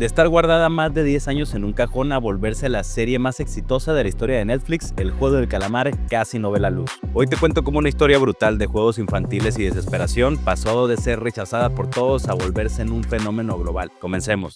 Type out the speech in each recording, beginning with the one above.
De estar guardada más de 10 años en un cajón a volverse la serie más exitosa de la historia de Netflix, El Juego del Calamar casi no ve la luz. Hoy te cuento cómo una historia brutal de juegos infantiles y desesperación pasó de ser rechazada por todos a volverse en un fenómeno global. Comencemos.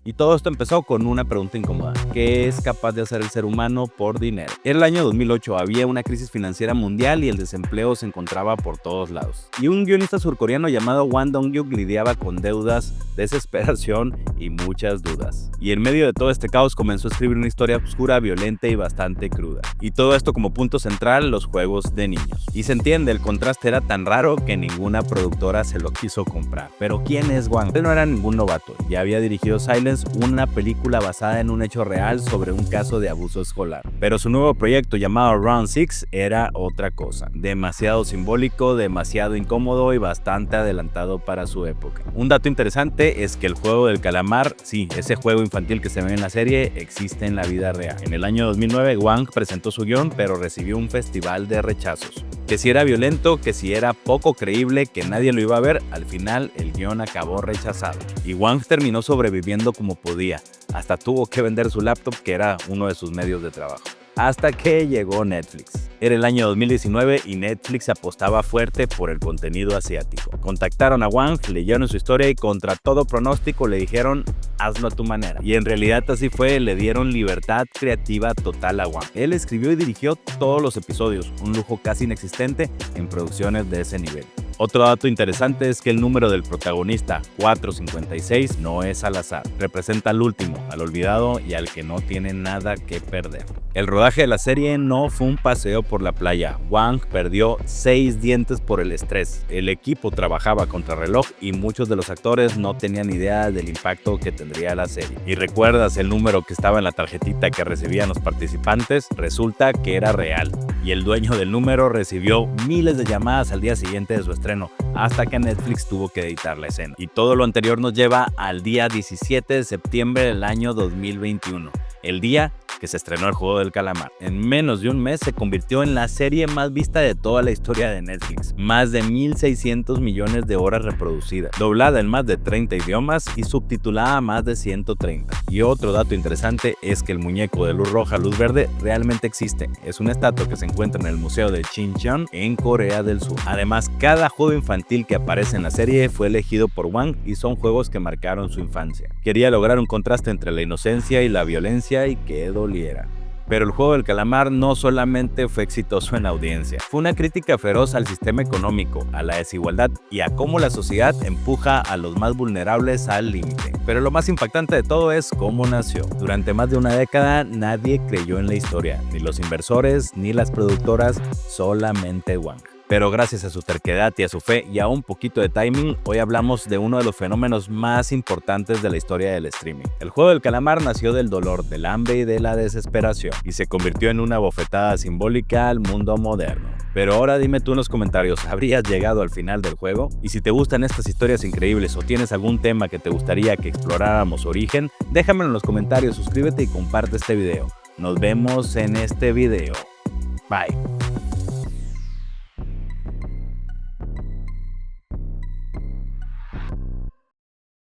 Y todo esto empezó con una pregunta incómoda. ¿Qué es capaz de hacer el ser humano por dinero? En el año 2008 había una crisis financiera mundial y el desempleo se encontraba por todos lados. Y un guionista surcoreano llamado Hwang Dong-hyuk lidiaba con deudas, desesperación y muchas dudas. Y en medio de todo este caos comenzó a escribir una historia oscura, violenta y bastante cruda. Y todo esto como punto central, los juegos de niños. Y se entiende, el contraste era tan raro que ninguna productora se lo quiso comprar. Pero ¿quién es Hwang? Él no era ningún novato, ya había dirigido Silence, una película basada en un hecho real sobre un caso de abuso escolar. Pero su nuevo proyecto llamado Round 6 era otra cosa, demasiado simbólico, demasiado incómodo y bastante adelantado para su época. Un dato interesante es que El Juego del Calamar, sí, ese juego infantil que se ve en la serie, existe en la vida real. En el año 2009 Hwang presentó su guión, pero recibió un festival de rechazos. Que si era violento, que si era poco creíble, que nadie lo iba a ver, al final el guión acabó rechazado. Y Hwang terminó sobreviviendo como podía, hasta tuvo que vender su laptop que era uno de sus medios de trabajo. Hasta que llegó Netflix. Era el año 2019 y Netflix apostaba fuerte por el contenido asiático. Contactaron a Hwang, leyeron su historia y contra todo pronóstico le dijeron hazlo a tu manera. Y en realidad así fue, le dieron libertad creativa total a Hwang. Él escribió y dirigió todos los episodios, un lujo casi inexistente en producciones de ese nivel. Otro dato interesante es que el número del protagonista, 456, no es al azar. Representa al último, al olvidado y al que no tiene nada que perder. El rodaje de la serie no fue un paseo por la playa. Hwang perdió 6 dientes por el estrés. El equipo trabajaba contra reloj y muchos de los actores no tenían idea del impacto que tendría la serie. ¿Y recuerdas el número que estaba en la tarjetita que recibían los participantes? Resulta que era real. Y el dueño del número recibió miles de llamadas al día siguiente de su estreno, hasta que Netflix tuvo que editar la escena. Y todo lo anterior nos lleva al día 17 de septiembre del año 2021, el día que se estrenó El Juego del Calamar. En menos de un mes se convirtió en la serie más vista de toda la historia de Netflix. Más de 1.600 millones de horas reproducidas, doblada en más de 30 idiomas y subtitulada a más de 130. Y otro dato interesante es que el muñeco de luz roja, luz verde realmente existe. Es una estatua que se encuentra en el Museo de Chuncheon en Corea del Sur. Además, cada juego infantil que aparece en la serie fue elegido por Hwang y son juegos que marcaron su infancia. Quería lograr un contraste entre la inocencia y la violencia y que doliera. Pero El Juego del Calamar no solamente fue exitoso en audiencia, fue una crítica feroz al sistema económico, a la desigualdad y a cómo la sociedad empuja a los más vulnerables al límite. Pero lo más impactante de todo es cómo nació. Durante más de una década nadie creyó en la historia, ni los inversores, ni las productoras, solamente Hwang. Pero gracias a su terquedad y a su fe y a un poquito de timing, hoy hablamos de uno de los fenómenos más importantes de la historia del streaming. El Juego del Calamar nació del dolor, del hambre y de la desesperación, y se convirtió en una bofetada simbólica al mundo moderno. Pero ahora dime tú en los comentarios, ¿habrías llegado al final del juego? Y si te gustan estas historias increíbles o tienes algún tema que te gustaría que exploráramos su origen, déjamelo en los comentarios, suscríbete y comparte este video. Nos vemos en este video. Bye.